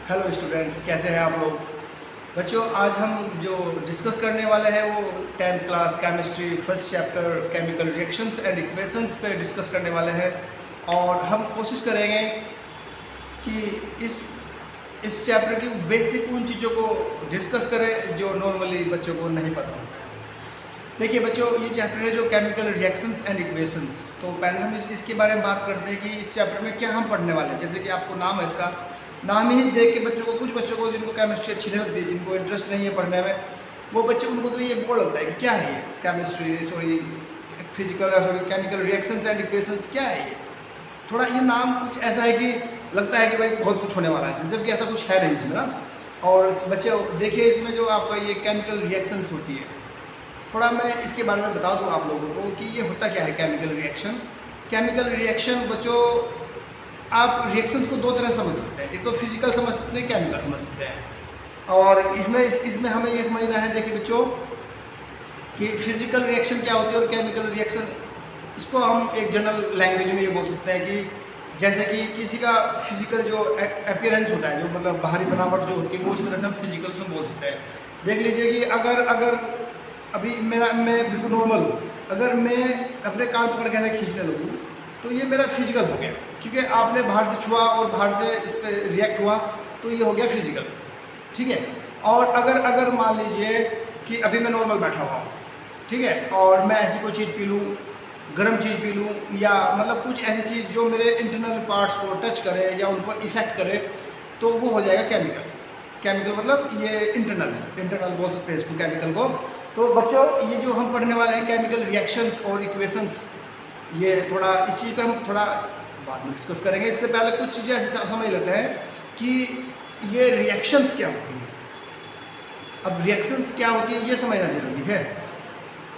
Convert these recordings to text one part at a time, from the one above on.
Hello students, कैसे हैं आप लोग। बच्चों, आज हम जो डिस्कस करने वाले हैं वो 10th class chemistry first chapter chemical reactions and equations पे डिस्कस करने वाले हैं। और हम कोशिश करेंगे कि इस चैप्टर की बेसिक उन चीज़ों को डिस्कस करें जो नॉर्मली बच्चों को नहीं पता होता है। देखिए बच्चों, ये चैप्टर है जो केमिकल रिएक्शंस एंड इक्वेशंस। तो पहले हम इसके बारे में बात करते हैं कि इस चैप्टर में क्या हम पढ़ने वाले हैं। जैसे कि आपको नाम है, इसका नाम ही देख के बच्चों को, कुछ बच्चों को जिनको केमिस्ट्री अच्छी नहीं लगती, जिनको इंटरेस्ट नहीं है पढ़ने में, वो बच्चे उनको तो ये बोर लगता है कि क्या है ये chemistry chemical reactions and equations क्या है ये। थोड़ा ये नाम कुछ ऐसा है कि लगता है कि भाई बहुत कुछ होने वाला है इसमें, जबकि ऐसा कुछ है नहीं इसमें ना। और बच्चे देखिए, इसमें जो आपका ये केमिकल रिएक्शंस होती है, थोड़ा मैं इसके बारे में बता दूं आप लोगों को कि ये होता क्या है केमिकल रिएक्शन। केमिकल रिएक्शन बच्चों, आप रिएक्शंस को दो तरह समझ सकते हैं। एक तो फिजिकल समझ सकते हैं, केमिकल समझ सकते हैं। और इसमें हमें ये समझना है, देखिए बच्चों, कि फिजिकल रिएक्शन क्या होती है और केमिकल रिएक्शन, इसको हम एक जनरल लैंग्वेज में ये बोल सकते हैं कि जैसे कि किसी का फिजिकल जो अपीयरेंस होता है, जो मतलब बाहरी बनावट जो होती है, वो इस तरह से हम फिजिकल से बोल सकते हैं। देख लीजिए कि अगर अभी मैं बिल्कुल नॉर्मल हूँ, अगर मैं अपने कान पकड़ के ऐसे खींचने लगूँ तो ये मेरा फिजिकल हो गया, क्योंकि आपने बाहर से छुआ और बाहर से इस पर रिएक्ट हुआ, तो ये हो गया फिजिकल, ठीक है। और अगर मान लीजिए कि अभी मैं नॉर्मल बैठा हुआ हूँ, ठीक है, और मैं ऐसी कोई चीज़ पी लूँ, गर्म चीज़ पी लूँ, या मतलब कुछ ऐसी चीज़ जो मेरे इंटरनल पार्ट्स को टच करे या उन पर इफेक्ट करे, तो वो हो जाएगा केमिकल। केमिकल मतलब ये इंटरनल बोल सकते हैं इसको, केमिकल को। तो बच्चों, ये जो हम पढ़ने वाले हैं केमिकल रिएक्शंस और इक्वेशंस, ये थोड़ा इस चीज़ पर हम थोड़ा बाद में डिस्कस करेंगे। इससे पहले कुछ चीज़ें ऐसे समझ लेते हैं कि ये रिएक्शंस क्या होती है। अब रिएक्शंस क्या होती है ये समझना जरूरी है।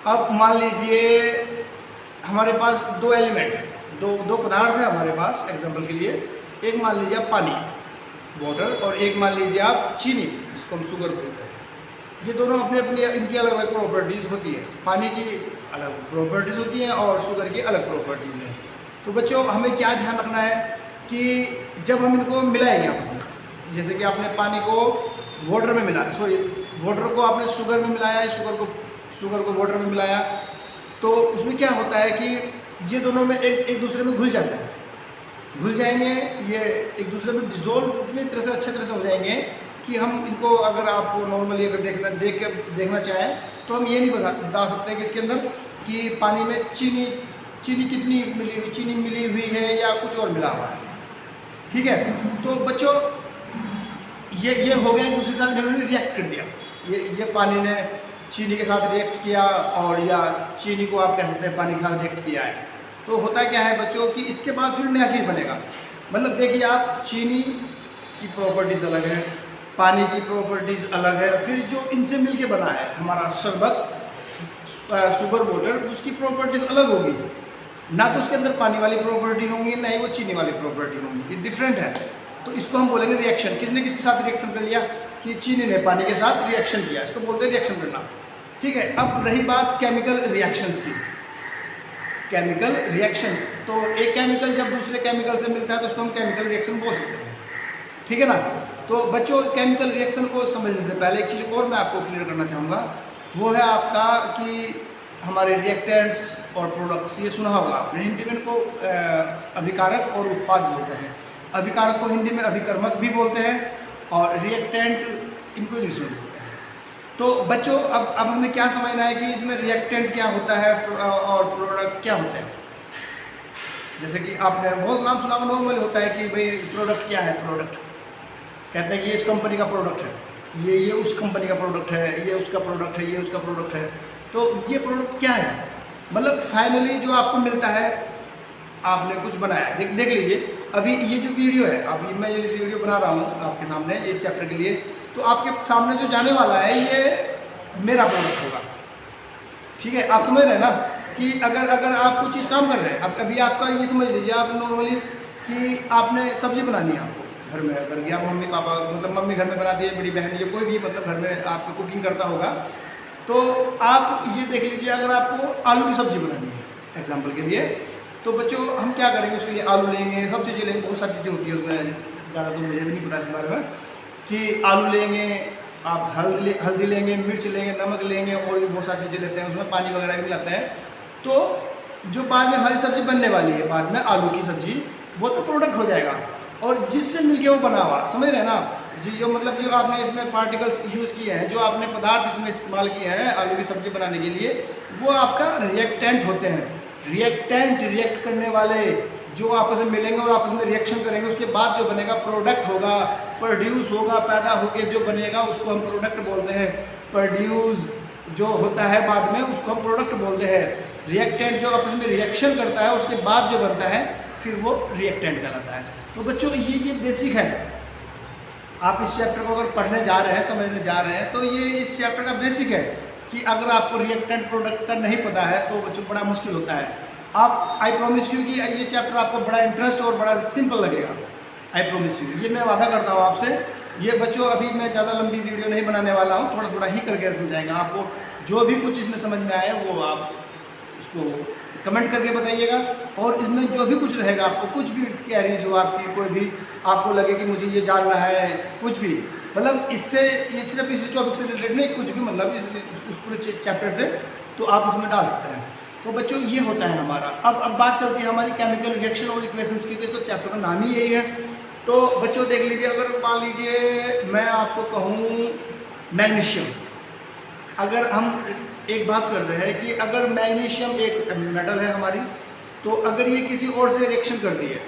अब मान लीजिए हमारे पास दो एलिमेंट है, दो पदार्थ है हमारे पास। एग्जांपल के लिए, एक मान लीजिए आप पानी, वाटर, और एक मान लीजिए आप चीनी, जिसको हम शुगर बोलते हैं। ये दोनों अपने अपने इनकी अलग अलग प्रॉपर्टीज़ होती है। पानी की अलग प्रॉपर्टीज़ होती हैं और शुगर की अलग प्रॉपर्टीज़ हैं। तो बच्चों, हमें क्या ध्यान रखना है कि जब हम इनको मिलाएंगे आपस में, जैसे कि आपने पानी को वाटर में मिलाया, वाटर को आपने शुगर में मिलाया, शुगर को वाटर में मिलाया, तो उसमें क्या होता है कि ये दोनों में एक दूसरे में घुल जाते हैं, घुल जाएंगे, ये एक दूसरे में डिज़ोल्व इतनी तरह से अच्छे तरह से हो जाएंगे कि हम इनको, अगर आप नॉर्मली अगर देखना चाहें, तो हम ये नहीं बता सकते कि इसके अंदर कि पानी में चीनी कितनी मिली हुई है या कुछ और मिला हुआ है, ठीक है। तो बच्चों, ये हो गया, दूसरे साथ इन्होंने रिएक्ट कर दिया, ये पानी ने चीनी के साथ रिएक्ट किया, और या चीनी को आप कह सकते हैं पानी के साथ रिएक्ट किया है। तो होता क्या है बच्चों कि इसके बाद फिर नया चीज़ बनेगा। मतलब देखिए आप, चीनी की प्रॉपर्टीज़ अलग है, पानी की प्रॉपर्टीज़ अलग है, फिर जो इनसे मिलके बना है हमारा शरबत, शुगर वाटर, उसकी प्रॉपर्टीज़ अलग होगी। ना तो उसके अंदर पानी वाली प्रॉपर्टी होंगी, ना ही वो चीनी वाली प्रॉपर्टी होंगी, ये डिफरेंट है। तो इसको हम बोलेंगे रिएक्शन। किसने किसके साथ रिएक्शन कर लिया, कि चीनी ने पानी के साथ रिएक्शन किया, इसको बोलते हैं रिएक्शन करना, ठीक है। अब रही बात केमिकल रिएक्शंस की। केमिकल रिएक्शंस, तो एक केमिकल जब दूसरे केमिकल से मिलता है तो उसको हम केमिकल रिएक्शन बोल सकते हैं, ठीक है ना। तो बच्चों, केमिकल रिएक्शन को समझने से पहले एक चीज़ और मैं आपको क्लियर करना चाहूँगा, वो है आपका कि हमारे रिएक्टेंट्स और प्रोडक्ट्स, ये सुना होगा आपने, हिंदी में इनको अभिकारक और उत्पाद बोलते हैं। अभिकारक को हिंदी में अभिकर्मक भी बोलते हैं, और रिएक्टेंट इनको इंग्लिश में बोलते हैं। तो बच्चों, अब हमें क्या समझना है कि इसमें रिएक्टेंट क्या होता है और प्रोडक्ट क्या होते हैं। जैसे कि आपने बहुत नाम सुना, नॉर्मल होता है कि भाई प्रोडक्ट क्या है। प्रोडक्ट कहते हैं कि ये इस कंपनी का प्रोडक्ट है, ये उस कंपनी का प्रोडक्ट है, ये उसका प्रोडक्ट है, ये उसका प्रोडक्ट है। तो ये प्रोडक्ट क्या है, मतलब फाइनली जो आपको मिलता है, आपने कुछ बनाया। देख लीजिए, अभी ये जो वीडियो है, अभी मैं ये वीडियो बना रहा हूँ आपके सामने इस चैप्टर के लिए, तो आपके सामने जो जाने वाला है ये मेरा प्रोडक्ट होगा, ठीक है। आप समझ रहे हैं ना कि अगर आप कुछ चीज़ काम कर रहे हैं, अब अभी आपका ये समझ लीजिए, आप नॉर्मली कि आपने सब्ज़ी बनानी है आपको घर में, अगर या मम्मी पापा, मतलब मम्मी घर में बनाती है, बड़ी बहन, या कोई भी मतलब घर में आपको कुकिंग करता होगा, तो आप ये देख लीजिए, अगर आपको आलू की सब्ज़ी बनानी है एग्जाम्पल के लिए, तो बच्चों हम क्या करेंगे, उसके लिए आलू लेंगे, सब चीज़ें लेंगे, बहुत सारी चीज़ें होती है उसमें, ज़्यादा तो मुझे भी नहीं पता इसके बारे में। कि आलू लेंगे, आप हल्दी लेंगे, मिर्च लेंगे, नमक लेंगे और भी बहुत सारी चीज़ें लेते हैं, उसमें पानी वगैरह भी मिलाते हैं। तो जो बाद में हमारी सब्ज़ी बनने वाली है, बाद में आलू की सब्ज़ी, वो तो प्रोडक्ट हो जाएगा और जिससे मिलके वो बना हुआ, समझ रहे हैं ना जी। जो मतलब जो आपने इसमें पार्टिकल्स यूज़ किए हैं, जो आपने पदार्थ इसमें इस्तेमाल किए हैं आलू की सब्ज़ी बनाने के लिए, वो आपका रिएक्टेंट होते हैं। रिएक्टेंट, रिएक्ट करने वाले जो आपस में मिलेंगे और आपस में रिएक्शन करेंगे, उसके बाद जो बनेगा प्रोडक्ट होगा, प्रोड्यूस होगा, पैदा होकर जो बनेगा उसको हम प्रोडक्ट बोलते हैं। प्रोड्यूस जो होता है बाद में उसको हम प्रोडक्ट बोलते हैं। रिएक्टेंट जो आपस में रिएक्शन करता है उसके बाद जो बनता है फिर वो रिएक्टेंट कहलाता है। तो बच्चों ये बेसिक है। आप इस चैप्टर को अगर पढ़ने जा रहे हैं, समझने जा रहे हैं, तो ये इस चैप्टर का बेसिक है कि अगर आपको रिएक्टेंट प्रोडक्ट का नहीं पता है तो बच्चों बड़ा मुश्किल होता है। आप आई प्रोमिस यू कि ये चैप्टर आपको बड़ा इंटरेस्ट और बड़ा सिंपल लगेगा। आई प्रोमिस यू, ये मैं वादा करता हूँ आपसे। ये बच्चों अभी मैं ज़्यादा लंबी वीडियो नहीं बनाने वाला हूँ, थोड़ा थोड़ा ही करके समझाएंगे आपको। जो भी कुछ इसमें समझ में आए वो आप उसको कमेंट करके बताइएगा, और इसमें जो भी कुछ रहेगा, आपको कुछ भी क्वेरीज हो आपकी, कोई भी आपको लगे कि मुझे ये जानना है, कुछ भी मतलब इससे, ये सिर्फ इसी टॉपिक से रिलेटेड नहीं, कुछ भी मतलब उस पूरे चैप्टर से, तो आप उसमें डाल सकते हैं। तो बच्चों ये होता है हमारा। अब बात चलती है हमारी केमिकल रिएक्शन और इक्वेशंस की, इसको चैप्टर का नाम ही यही है। तो बच्चों देख लीजिए, अगर मान लीजिए मैं आपको कहूँ मैग्नीशियम, अगर हम एक बात कर रहे हैं कि अगर मैग्नीशियम एक मेटल है हमारी, तो अगर ये किसी और से रिएक्शन करती है,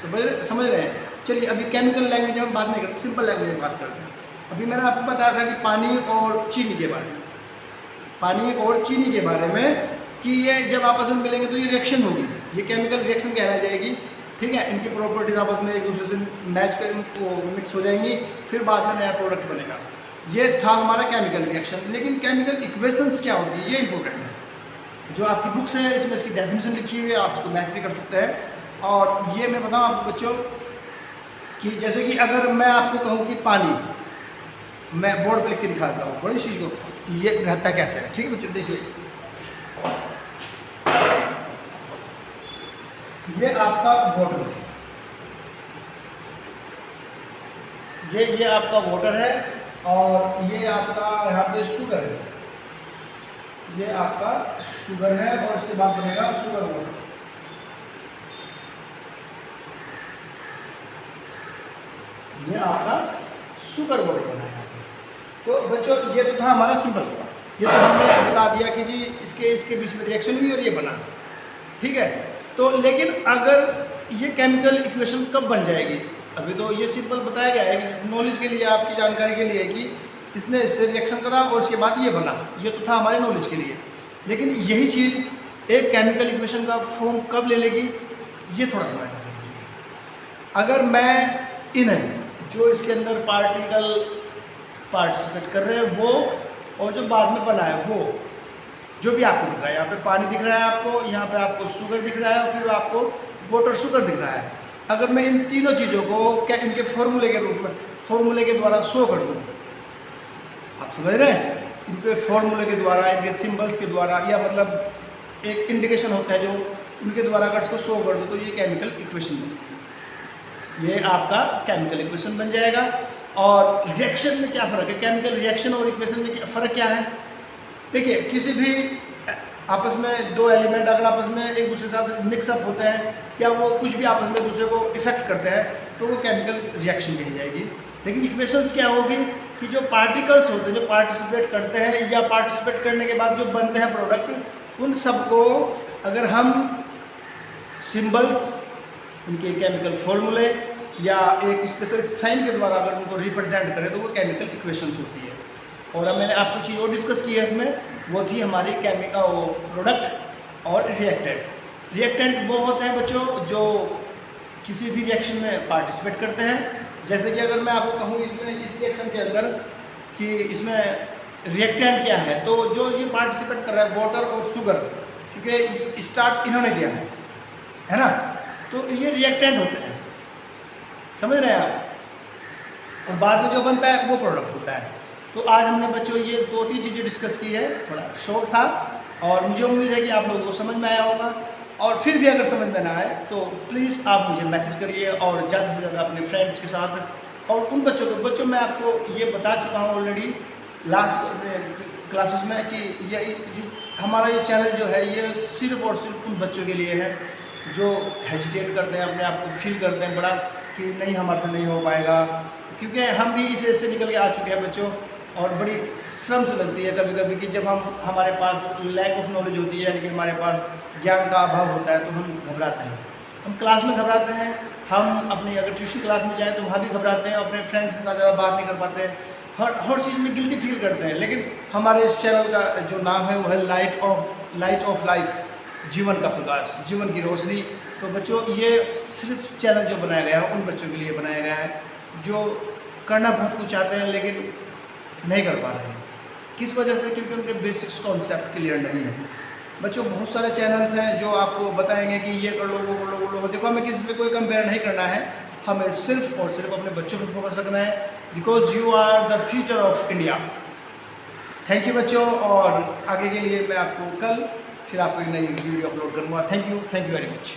समझ रहे हैं। चलिए अभी केमिकल लैंग्वेज हम बात नहीं करते, सिंपल लैंग्वेज में बात करते हैं। अभी मैंने आपको बताया था कि पानी और चीनी के बारे में, पानी और चीनी के बारे में कि ये जब आपस में मिलेंगे तो ये रिएक्शन होगी, ये केमिकल रिएक्शन कहलाई जाएगी। ठीक है, इनकी प्रॉपर्टीज आपस में एक दूसरे से मैच कर मिक्स हो जाएंगी, फिर बाद में नया प्रोडक्ट बनेगा। ये था हमारा केमिकल रिएक्शन। लेकिन केमिकल इक्वेशंस क्या होती है, ये इंपॉर्टेंट है। जो आपकी बुक्स है इसमें इसकी डेफिनेशन लिखी हुई है, आप इसको मैच भी कर सकते हैं। और ये मैं बताऊँ आपको बच्चों कि जैसे कि अगर मैं आपको कहूँ कि पानी, मैं बोर्ड पे लिख के दिखाता हूँ बड़ी चीज़ को, ये रहता कैसे है। ठीक है बच्चों, देखिए ये आपका वाटर है, ये आपका वाटर है, और ये आपका यहाँ पे शुगर है, ये आपका शुगर है, और इसके बाद बनेगा शुगर वाटर। ये आपका शुगर वाटर बना है। तो बच्चों ये तो था हमारा सिंपल, ये तो हमने बता दिया कि जी इसके बीच में रिएक्शन हुई और ये बना। ठीक है, तो लेकिन अगर ये केमिकल इक्वेशन कब बन जाएगी, अभी तो ये सिंपल बताया गया है कि नॉलेज के लिए, आपकी जानकारी के लिए, कि इसने इससे रिएक्शन करा और उसके बाद ये बना। ये तो था हमारे नॉलेज के लिए। लेकिन यही चीज़ एक केमिकल इक्वेशन का फॉर्म कब ले लेगी, ये थोड़ा समझना जरूरी है। अगर मैं इन्हें जो इसके अंदर पार्टिकल पार्टिसिपेट कर रहे हैं वो, और जो बाद में बना है वो, जो भी आपको दिख रहा है, यहाँ पे पानी दिख रहा है आपको, यहाँ पे आपको शुगर दिख रहा है, और फिर आपको वाटर शुगर दिख रहा है। अगर मैं इन तीनों चीज़ों को क्या इनके फॉर्मूले के रूप में, फॉर्मूले के द्वारा शो कर दूँ, आप समझ रहे हैं, इनके फॉर्मूले के द्वारा, इनके सिंबल्स के द्वारा, या मतलब एक इंडिकेशन होता है जो उनके द्वारा अगर इसको शो कर दो, तो ये केमिकल इक्वेशन बन जाएगी। ये आपका केमिकल इक्वेशन बन जाएगा। और रिएक्शन में क्या फ़र्क है, केमिकल रिएक्शन और इक्वेशन में फ़र्क क्या है। देखिए किसी भी आपस में दो एलिमेंट अगर आपस में एक दूसरे के साथ मिक्सअप होते हैं, या वो कुछ भी आपस में एक दूसरे को इफेक्ट करते हैं, तो वो केमिकल रिएक्शन कही जाएगी। लेकिन इक्वेशंस क्या होगी कि जो पार्टिकल्स होते हैं, जो पार्टिसिपेट करते हैं, या पार्टिसिपेट करने के बाद जो बनते हैं प्रोडक्ट, उन सबको अगर हम सिंबल्स, उनके केमिकल फॉर्मूले या एक स्पेशल साइन के द्वारा अगर उनको रिप्रेजेंट करें, तो वो केमिकल इक्वेशंस होती है। और अब मैंने आपको चीज़ और डिस्कस की है इसमें, वो थी हमारी प्रोडक्ट और रिएक्टेंट। रिएक्टेंट वो होते हैं बच्चों जो किसी भी रिएक्शन में पार्टिसिपेट करते हैं। जैसे कि अगर मैं आपको कहूँ इसमें, इस रिएक्शन के अंदर, कि इसमें रिएक्टेंट क्या है, तो जो ये पार्टिसिपेट कर रहा है वाटर और शुगर, क्योंकि स्टार्ट इन्होंने किया है ना, तो ये रिएक्टेंट होते हैं, समझ रहे हैं आप। और बाद में जो बनता है वो प्रोडक्ट होता है। तो आज हमने बच्चों ये 2-3 चीज़ें डिस्कस की है, थोड़ा शॉर्ट था, और मुझे उम्मीद है कि आप लोगों को समझ में आया होगा। और फिर भी अगर समझ में ना आए तो प्लीज़ आप मुझे मैसेज करिए, और ज़्यादा से ज़्यादा अपने फ्रेंड्स के साथ और उन बच्चों मैं आपको ये बता चुका हूँ ऑलरेडी लास्ट क्लासेस में कि हमारा ये चैनल जो है ये सिर्फ और सिर्फ उन बच्चों के लिए है जो हेजिटेट करते हैं, अपने आप को फील करते हैं बड़ा कि नहीं हमारे से नहीं हो पाएगा, क्योंकि हम भी इस एज से निकल के आ चुके हैं बच्चों। और बड़ी शर्म से लगती है कभी कभी कि जब हमारे पास लैक ऑफ नॉलेज होती है, यानी कि हमारे पास ज्ञान का अभाव होता है, तो हम घबराते हैं, हम क्लास में घबराते हैं, हम अपनी अगर ट्यूशन क्लास में जाएँ तो वहाँ भी घबराते हैं, अपने फ्रेंड्स के साथ ज़्यादा बात नहीं कर पाते हैं, हर चीज़ में गिल्टी फील करते हैं। लेकिन हमारे इस चैनल का जो नाम है वो है लाइट ऑफ लाइफ, जीवन का प्रकाश, जीवन की रोशनी। तो बच्चों ये सिर्फ चैनल जो बनाया गया है उन बच्चों के लिए बनाया गया है जो करना बहुत कुछ चाहते हैं लेकिन नहीं कर पा रहे हैं। किस वजह से? क्योंकि उनके बेसिक्स कॉन्सेप्ट क्लियर नहीं है। बच्चों बहुत सारे चैनल्स हैं जो आपको बताएंगे कि ये कर लो वो कर लो वो लो। देखो, हमें किसी से कोई कंपेयर नहीं करना है, हमें सिर्फ और सिर्फ अपने बच्चों पर फोकस रखना है, because you are the future of India. Thank you बच्चों, और आगे के लिए मैं आपको कल फिर आपको एक नई वीडियो अपलोड करूँगा। Thank you very much.